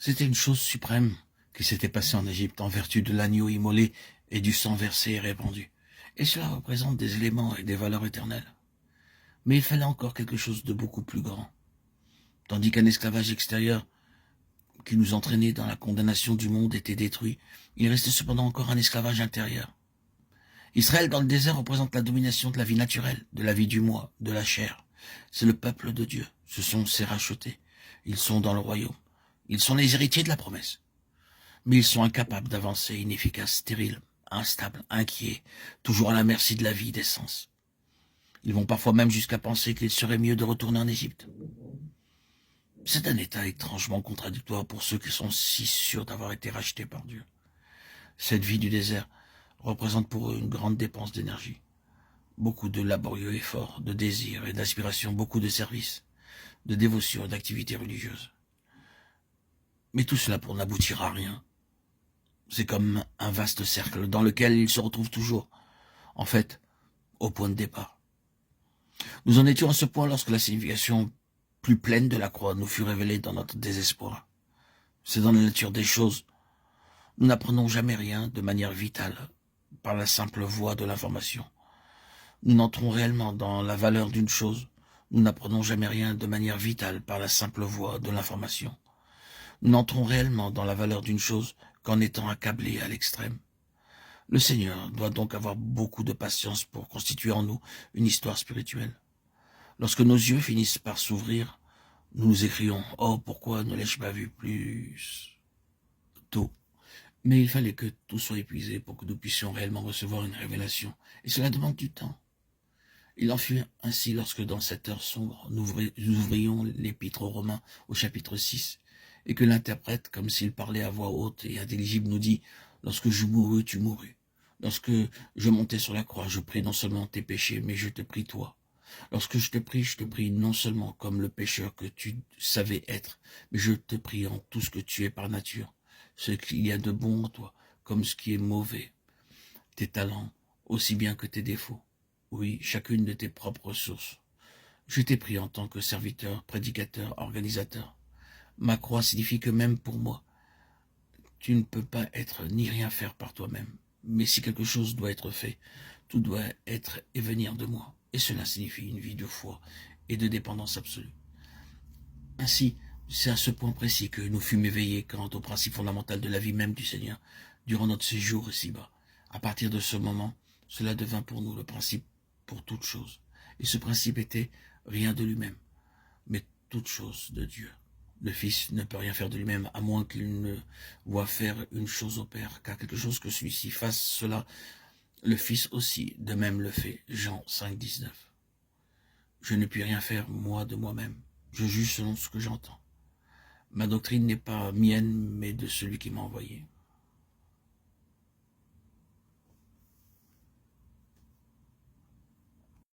C'était une chose suprême qui s'était passée en Égypte en vertu de l'agneau immolé et du sang versé et répandu. Et cela représente des éléments et des valeurs éternelles. Mais il fallait encore quelque chose de beaucoup plus grand. Tandis qu'un esclavage extérieur qui nous entraînait dans la condamnation du monde était détruit, il restait cependant encore un esclavage intérieur. Israël dans le désert représente la domination de la vie naturelle, de la vie du moi, de la chair. C'est le peuple de Dieu, ce sont ses rachetés. Ils sont dans le royaume. Ils sont les héritiers de la promesse. Mais ils sont incapables d'avancer, inefficaces, stériles, instables, inquiets, toujours à la merci de la vie, des sens. Ils vont parfois même jusqu'à penser qu'il serait mieux de retourner en Égypte. C'est un état étrangement contradictoire pour ceux qui sont si sûrs d'avoir été rachetés par Dieu. Cette vie du désert représente pour eux une grande dépense d'énergie. Beaucoup de laborieux efforts, de désirs et d'aspirations, beaucoup de services, de dévotion et d'activités religieuses. Mais tout cela pour n'aboutir à rien. C'est comme un vaste cercle dans lequel ils se retrouvent toujours, en fait, au point de départ. Nous en étions à ce point lorsque la signification plus pleine de la croix nous fut révélée dans notre désespoir. C'est dans la nature des choses. Nous n'apprenons jamais rien de manière vitale par la simple voie de l'information. Nous n'entrons réellement dans la valeur d'une chose. Nous n'apprenons jamais rien de manière vitale par la simple voie de l'information. Nous n'entrons réellement dans la valeur d'une chose qu'en étant accablés à l'extrême. Le Seigneur doit donc avoir beaucoup de patience pour constituer en nous une histoire spirituelle. Lorsque nos yeux finissent par s'ouvrir, nous nous écrions « Oh, pourquoi ne l'ai-je pas vu plus tôt ?» Mais il fallait que tout soit épuisé pour que nous puissions réellement recevoir une révélation. Et cela demande du temps. Il en fut ainsi lorsque dans cette heure sombre, nous ouvrions l'épître aux Romains au chapitre 6, et que l'interprète, comme s'il parlait à voix haute et intelligible, nous dit « Lorsque je mourus, tu mourus. Lorsque je montais sur la croix, je pris non seulement tes péchés, mais je te prie toi. Lorsque je te prie non seulement comme le pécheur que tu savais être, mais je te prie en tout ce que tu es par nature, ce qu'il y a de bon en toi, comme ce qui est mauvais, tes talents, aussi bien que tes défauts. Oui, chacune de tes propres ressources. Je t'ai pris en tant que serviteur, prédicateur, organisateur. Ma croix signifie que même pour moi, tu ne peux pas être ni rien faire par toi-même. Mais si quelque chose doit être fait, tout doit être et venir de moi. Et cela signifie une vie de foi et de dépendance absolue. Ainsi, c'est à ce point précis que nous fûmes éveillés quant au principe fondamental de la vie même du Seigneur durant notre séjour ici-bas. À partir de ce moment, cela devint pour nous le principe pour toute chose. Et ce principe était rien de lui-même, mais toute chose de Dieu. Le Fils ne peut rien faire de lui-même, à moins qu'il ne voie faire une chose au Père, car quelque chose que celui-ci fasse cela, le Fils aussi de même le fait. Jean 5, 19. Je ne puis rien faire, moi, de moi-même. Je juge selon ce que j'entends. Ma doctrine n'est pas mienne, mais de celui qui m'a envoyé.